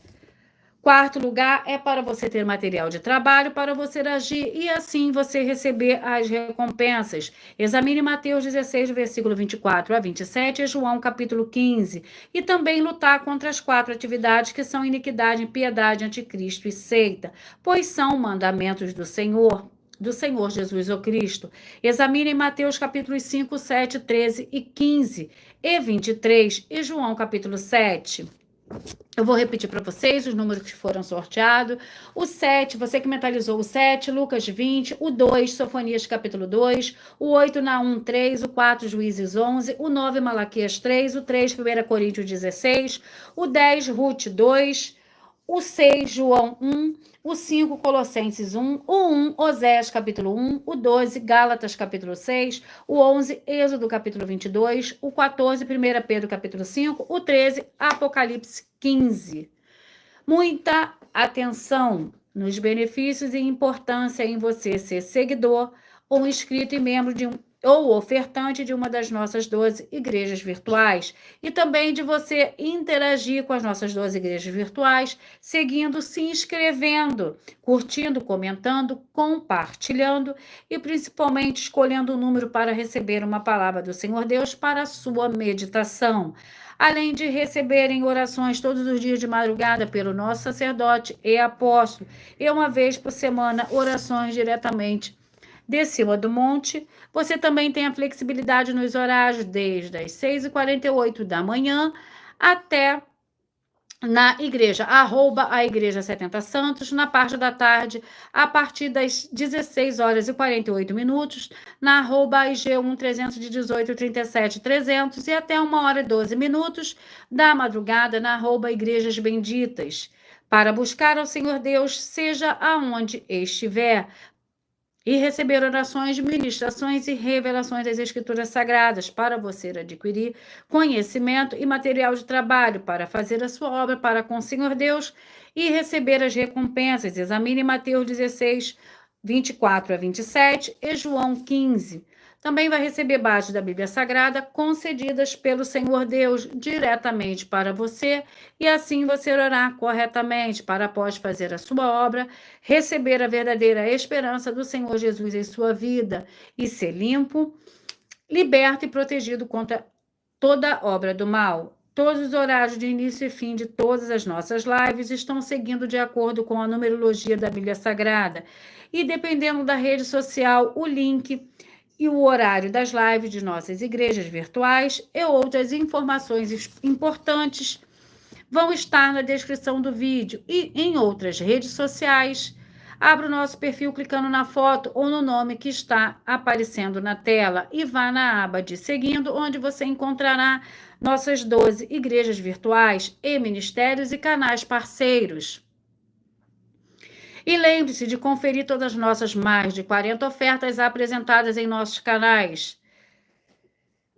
Quarto lugar é para você ter material de trabalho, para você agir e assim você receber as recompensas. Examine Mateus 16, versículo 24 a 27 e João capítulo 15. E também lutar contra as 4 atividades que são iniquidade, impiedade, anticristo e seita, pois são mandamentos do Senhor Jesus o Cristo. Examine Mateus capítulos 5, 7, 13 e 15 e 23 e João capítulo 7. Eu vou repetir para vocês os números que foram sorteados. O 7, você que mentalizou o 7, Lucas 20. O 2, Sofonias capítulo 2. O 8, Naum 3. O 4, Juízes 11. O 9, Malaquias 3. O 3, 1 Coríntios 16. O 10, Ruth 2. O 6, João 1. O 5, Colossenses 1. O 1, Oséias capítulo 1. O 12, Gálatas capítulo 6. O 11, Êxodo capítulo 22. O 14, 1 Pedro capítulo 5. O 13, Apocalipse 15. Muita atenção nos benefícios e importância em você ser seguidor ou inscrito e membro ou ofertante de uma das nossas 12 igrejas virtuais e também de você interagir com as nossas 12 igrejas virtuais, seguindo, se inscrevendo, curtindo, comentando, compartilhando e principalmente escolhendo um número para receber uma palavra do Senhor Deus para a sua meditação. Além de receberem orações todos os dias de madrugada pelo nosso sacerdote e apóstolo, e uma vez por semana orações diretamente de cima do monte. Você também tem a flexibilidade nos horários desde as 6h48 da manhã até na igreja, @ a Igreja 70 Santos, na parte da tarde, a partir das 16h48, na @IG1 318 37 300 e até 1h12 da madrugada, na @Igrejas Benditas, para buscar ao Senhor Deus, seja aonde estiver, e receber orações, ministrações e revelações das Escrituras Sagradas para você adquirir conhecimento e material de trabalho para fazer a sua obra para com o Senhor Deus e receber as recompensas. Examine Mateus 16, 24 a 27 e João 15. Também vai receber bases da Bíblia Sagrada concedidas pelo Senhor Deus diretamente para você e assim você orar corretamente para, após fazer a sua obra, receber a verdadeira esperança do Senhor Jesus em sua vida e ser limpo, liberto e protegido contra toda obra do mal. Todos os horários de início e fim de todas as nossas lives estão seguindo de acordo com a numerologia da Bíblia Sagrada. E dependendo da rede social, o link e o horário das lives de nossas igrejas virtuais e outras informações importantes vão estar na descrição do vídeo e em outras redes sociais. Abra o nosso perfil clicando na foto ou no nome que está aparecendo na tela e vá na aba de Seguindo, onde você encontrará nossas 12 igrejas virtuais e ministérios e canais parceiros. E lembre-se de conferir todas as nossas mais de 40 ofertas apresentadas em nossos canais.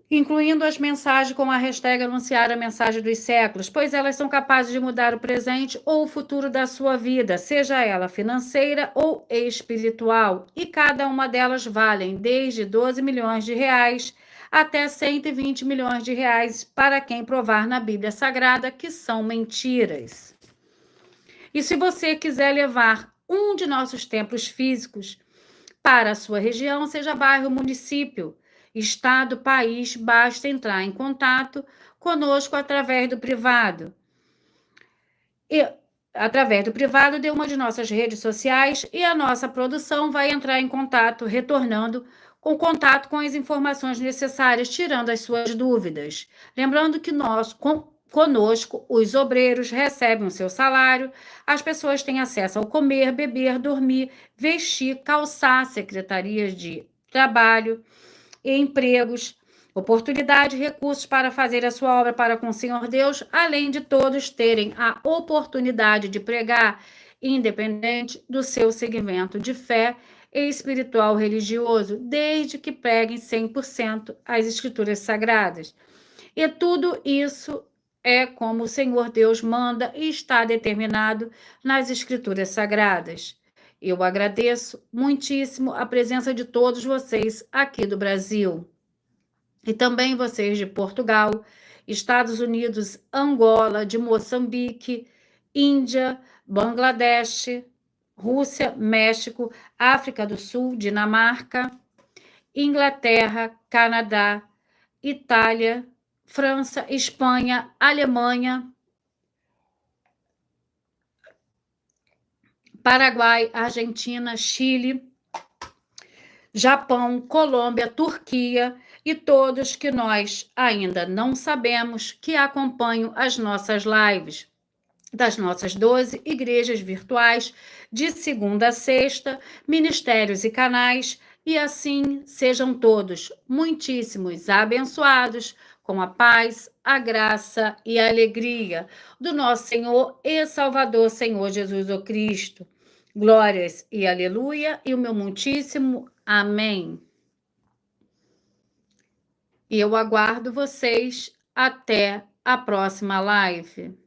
incluindo as mensagens com a hashtag Anunciar a Mensagem dos Séculos, pois elas são capazes de mudar o presente ou o futuro da sua vida, seja ela financeira ou espiritual, e cada uma delas valem desde 12 milhões de reais até 120 milhões de reais para quem provar na Bíblia Sagrada que são mentiras. E se você quiser levar um de nossos templos físicos para a sua região, seja bairro, município, estado, país, basta entrar em contato conosco através do privado. Através do privado de uma de nossas redes sociais, e a nossa produção vai entrar em contato, retornando com contato com as informações necessárias, tirando as suas dúvidas. Lembrando que conosco, os obreiros recebem o seu salário, as pessoas têm acesso ao comer, beber, dormir, vestir, calçar, secretarias de trabalho e empregos, oportunidade e recursos para fazer a sua obra para com o Senhor Deus, além de todos terem a oportunidade de pregar, independente do seu segmento de fé e espiritual religioso, desde que preguem 100% as Escrituras Sagradas. E tudo isso é como o Senhor Deus manda e está determinado nas Escrituras Sagradas. Eu agradeço muitíssimo a presença de todos vocês aqui do Brasil. E também vocês de Portugal, Estados Unidos, Angola, de Moçambique, Índia, Bangladesh, Rússia, México, África do Sul, Dinamarca, Inglaterra, Canadá, Itália, França, Espanha, Alemanha, Paraguai, Argentina, Chile, Japão, Colômbia, Turquia e todos que nós ainda não sabemos que acompanham as nossas lives das nossas 12 igrejas virtuais de segunda a sexta, ministérios e canais, e assim sejam todos muitíssimos abençoados com a paz, a graça e a alegria do nosso Senhor e Salvador, Senhor Jesus o Cristo. Glórias e aleluia, e o meu muitíssimo amém. E eu aguardo vocês até a próxima live.